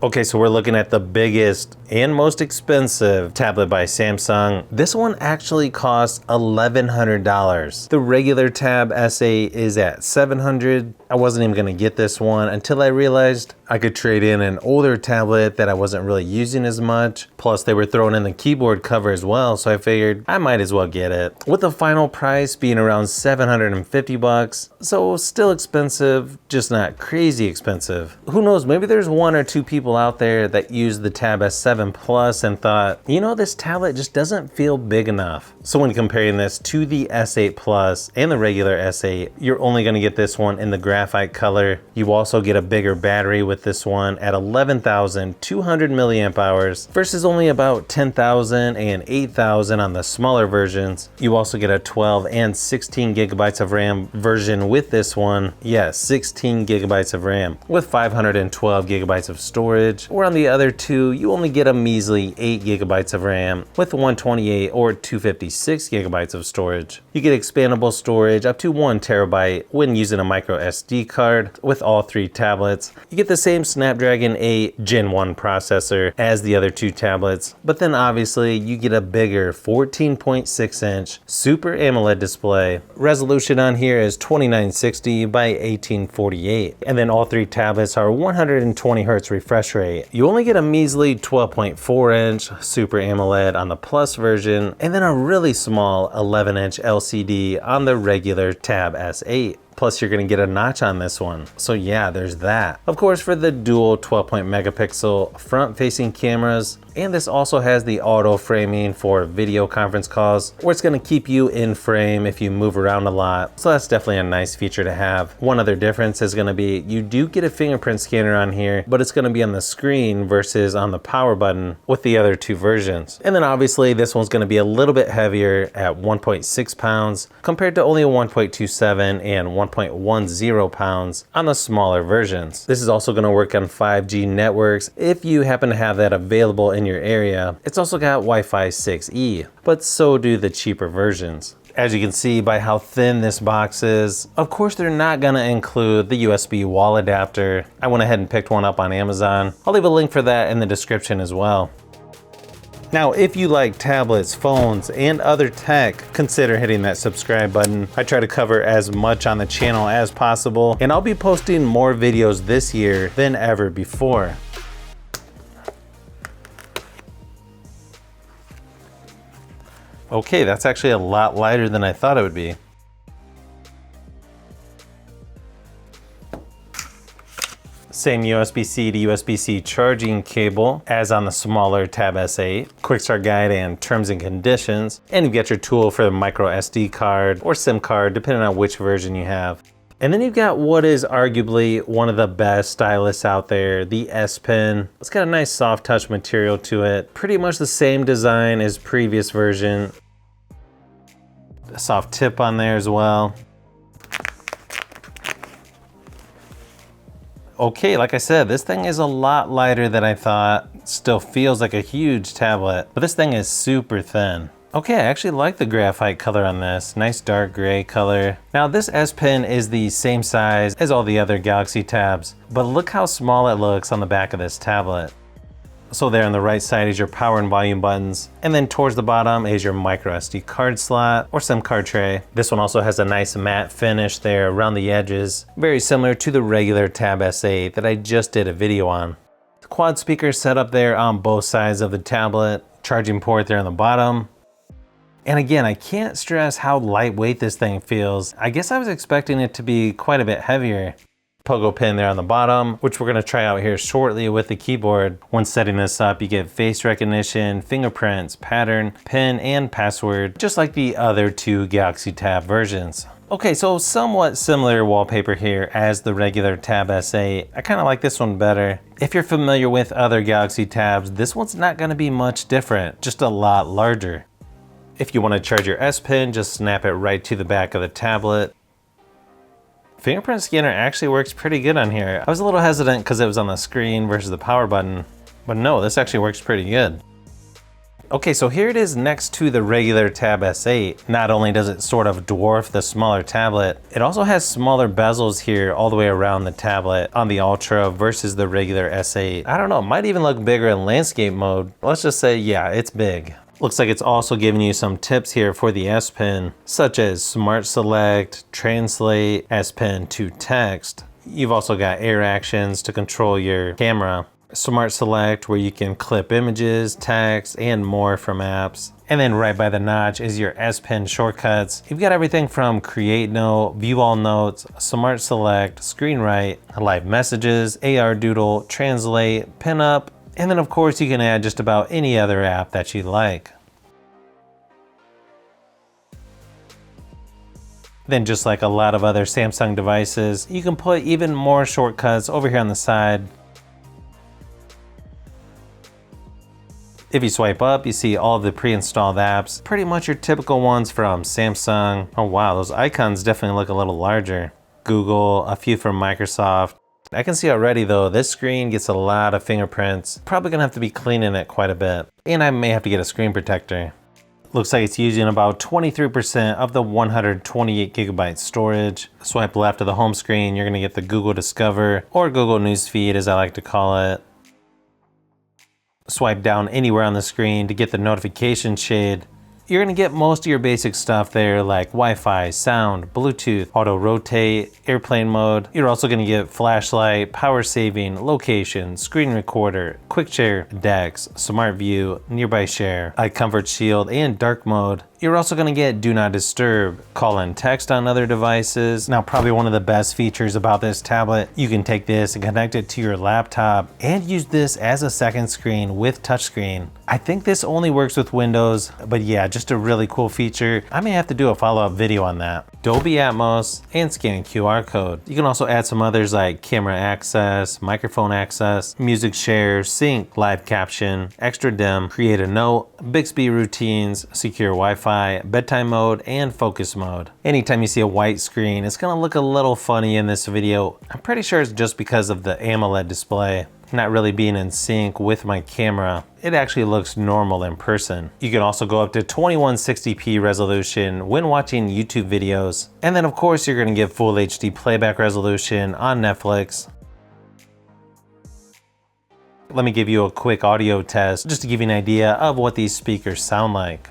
Okay, so we're looking at the biggest and most expensive tablet by Samsung. This one actually costs $1,100. The regular Tab S8 is at $700. I wasn't even gonna get this one until I realized I could trade in an older tablet that I wasn't really using as much. Plus they were throwing in the keyboard cover as well, so I figured I might as well get it. With the final price being around 750 bucks, so still expensive, just not crazy expensive. Who knows, maybe there's one or two people out there that use the Tab S7 Plus and thought, you know, this tablet just doesn't feel big enough. So when comparing this to the S8 Plus and the regular S8, you're only gonna get this one in the graphite color. You also get a bigger battery with this one at 11,200 milliamp hours versus only about 10,000 and 8,000 on the smaller versions. You also get a 12 and 16 gigabytes of RAM version with this one. Yes, 16 gigabytes of RAM with 512 gigabytes of storage. Or on the other two, you only get a measly 8 gigabytes of RAM with 128 or 256 gigabytes of storage. You get expandable storage up to 1 terabyte when using a micro SD card with all three tablets. You get the same Snapdragon 8 Gen 1 processor as the other two tablets, but then obviously you get a bigger 14.6 inch Super AMOLED display. Resolution on here is 2960 by 1848, and then all three tablets are 120 Hz refresh rate. You only get a measly 12.4 inch Super AMOLED on the Plus version, and then a really small 11 inch LCD on the regular Tab S8. Plus you're gonna get a notch on this one. So yeah, there's that. Of course, for the dual 12 megapixel front facing cameras, and this also has the auto framing for video conference calls, where it's gonna keep you in frame if you move around a lot. So that's definitely a nice feature to have. One other difference is gonna be, you do get a fingerprint scanner on here, but it's gonna be on the screen versus on the power button with the other two versions. And then obviously this one's gonna be a little bit heavier at 1.6 pounds compared to only 1.27 and 1.10 pounds on the smaller versions. This is also gonna work on 5G networks if you happen to have that available in your area. It's also got Wi-Fi 6E, but so do the cheaper versions. As you can see by how thin this box is, of course they're not gonna include the USB wall adapter. I went ahead and picked one up on Amazon. I'll leave a link for that in the description as well. Now, if you like tablets, phones, and other tech, consider hitting that subscribe button. I try to cover as much on the channel as possible, and I'll be posting more videos this year than ever before. Okay, that's actually a lot lighter than I thought it would be. Same USB-C to USB-C charging cable as on the smaller Tab S8. Quick start guide and terms and conditions. And you get your tool for the micro SD card or SIM card, depending on which version you have. And then you've got what is arguably one of the best stylus out there, the S Pen. It's got a nice soft touch material to it. Pretty much the same design as previous version. A soft tip on there as well. Okay, like I said, this thing is a lot lighter than I thought. Still feels like a huge tablet, but this thing is super thin. Okay, I actually like the graphite color on this. Nice dark gray color. Now this S Pen is the same size as all the other Galaxy Tabs, but look how small it looks on the back of this tablet. So there on the right side is your power and volume buttons, and then towards the bottom is your micro SD card slot or SIM card tray. This one also has a nice matte finish there around the edges, very similar to the regular Tab S8 that I just did a video on. The quad speaker set up there on both sides of the tablet, charging port there on the bottom. And again, I can't stress how lightweight this thing feels. I guess I was expecting it to be quite a bit heavier. Pogo pin there on the bottom, which we're gonna try out here shortly with the keyboard. When setting this up, you get face recognition, fingerprints, pattern, pin, and password, just like the other two Galaxy Tab versions. Okay, so somewhat similar wallpaper here as the regular Tab S8. I kinda like this one better. If you're familiar with other Galaxy Tabs, this one's not gonna be much different, just a lot larger. If you wanna charge your S Pen, just snap it right to the back of the tablet. Fingerprint scanner actually works pretty good on here. I was a little hesitant because it was on the screen versus the power button, but no, this actually works pretty good. Okay, so here it is next to the regular Tab S8. Not only does it sort of dwarf the smaller tablet, it also has smaller bezels here all the way around the tablet on the Ultra versus the regular S8. I don't know, it might even look bigger in landscape mode. Let's just say, yeah, it's big. Looks like it's also giving you some tips here for the S Pen, such as Smart Select, Translate, S Pen to text. You've also got air actions to control your camera. Smart Select, where you can clip images, text, and more from apps. And then right by the notch is your S Pen shortcuts. You've got everything from Create Note, View All Notes, Smart Select, Screen Write, Live Messages, AR Doodle, Translate, Pin Up, and then of course you can add just about any other app that you like. Then just like a lot of other Samsung devices, you can put even more shortcuts over here on the side. If you swipe up, you see all of the pre-installed apps, pretty much your typical ones from Samsung. Oh wow, those icons definitely look a little larger. Google, a few from Microsoft. I can see already though, this screen gets a lot of fingerprints. Probably gonna have to be cleaning it quite a bit. And I may have to get a screen protector. Looks like it's using about 23% of the 128 gigabyte storage. Swipe left to the home screen, you're gonna get the Google Discover, or Google Newsfeed as I like to call it. Swipe down anywhere on the screen to get the notification shade. You're gonna get most of your basic stuff there like Wi-Fi, sound, Bluetooth, auto rotate, airplane mode. You're also gonna get flashlight, power saving, location, screen recorder, quick share, DeX, smart view, nearby share, iComfort Shield, and dark mode. You're also gonna get Do Not Disturb, call and text on other devices. Now, probably one of the best features about this tablet, you can take this and connect it to your laptop and use this as a second screen with touchscreen. I think this only works with Windows, but yeah, just a really cool feature. I may have to do a follow-up video on that. Dolby Atmos and scanning QR code. You can also add some others like camera access, microphone access, music share, sync, live caption, extra dim, create a note, Bixby routines, secure Wi-Fi, bedtime mode, and focus mode. Anytime you see a white screen, it's gonna look a little funny in this video. I'm pretty sure it's just because of the AMOLED display not really being in sync with my camera. It actually looks normal in person. You can also go up to 2160p resolution when watching YouTube videos. And then of course you're gonna get full HD playback resolution on Netflix. Let me give you a quick audio test just to give you an idea of what these speakers sound like.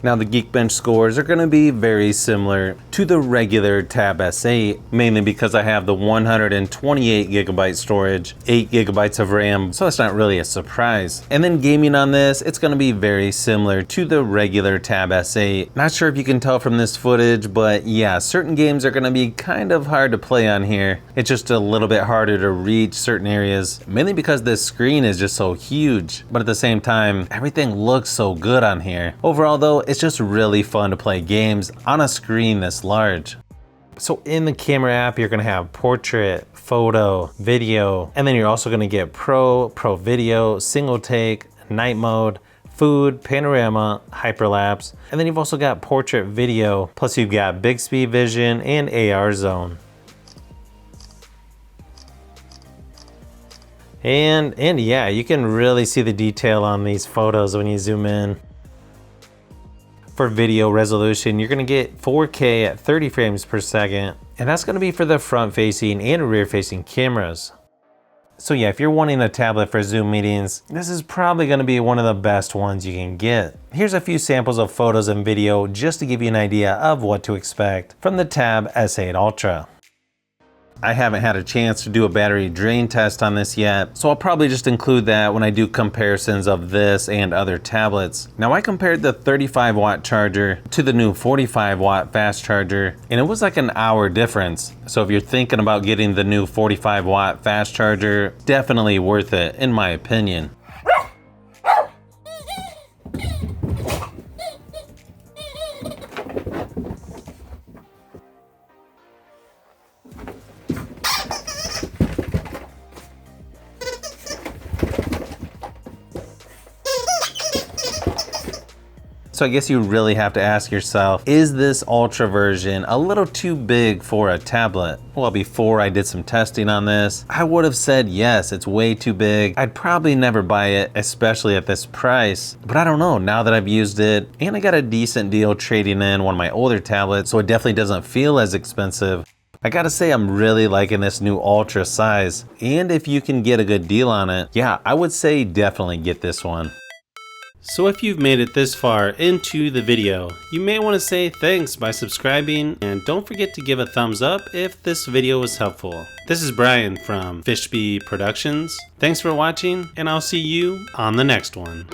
Now the Geekbench scores are going to be very similar to the regular Tab S8, mainly because I have the 128 gigabyte storage, 8 gigabytes of RAM, so that's not really a surprise. And then gaming on this, it's going to be very similar to the regular Tab S8. Not sure if you can tell from this footage, but yeah, certain games are going to be kind of hard to play on here. It's just a little bit harder to reach certain areas, mainly because this screen is just so huge. But at the same time, everything looks so good on here. Overall though, it's just really fun to play games on a screen this large. So in the camera app, you're gonna have portrait, photo, video, and then you're also gonna get pro video, single take, night mode, food, panorama, hyperlapse, and then you've also got portrait video, plus you've got Bixby Vision and AR Zone. And yeah, you can really see the detail on these photos when you zoom in. For video resolution, you're gonna get 4K at 30 frames per second, and that's gonna be for the front-facing and rear-facing cameras. So yeah, if you're wanting a tablet for Zoom meetings, this is probably gonna be one of the best ones you can get. Here's a few samples of photos and video just to give you an idea of what to expect from the Tab S8 Ultra. I haven't had a chance to do a battery drain test on this yet, so I'll probably just include that when I do comparisons of this and other tablets. Now I compared the 35 watt charger to the new 45 watt fast charger, and it was like an hour difference. So if you're thinking about getting the new 45 watt fast charger, definitely worth it in my opinion. So I guess you really have to ask yourself, is this Ultra version a little too big for a tablet? Well, before I did some testing on this, I would have said yes, it's way too big. I'd probably never buy it, especially at this price. But I don't know, now that I've used it, and I got a decent deal trading in one of my older tablets, so it definitely doesn't feel as expensive. I gotta say, I'm really liking this new Ultra size. And if you can get a good deal on it, yeah, I would say definitely get this one. So if you've made it this far into the video, you may want to say thanks by subscribing, and don't forget to give a thumbs up if this video was helpful. This is Brian from Fishbee Productions. Thanks for watching, and I'll see you on the next one.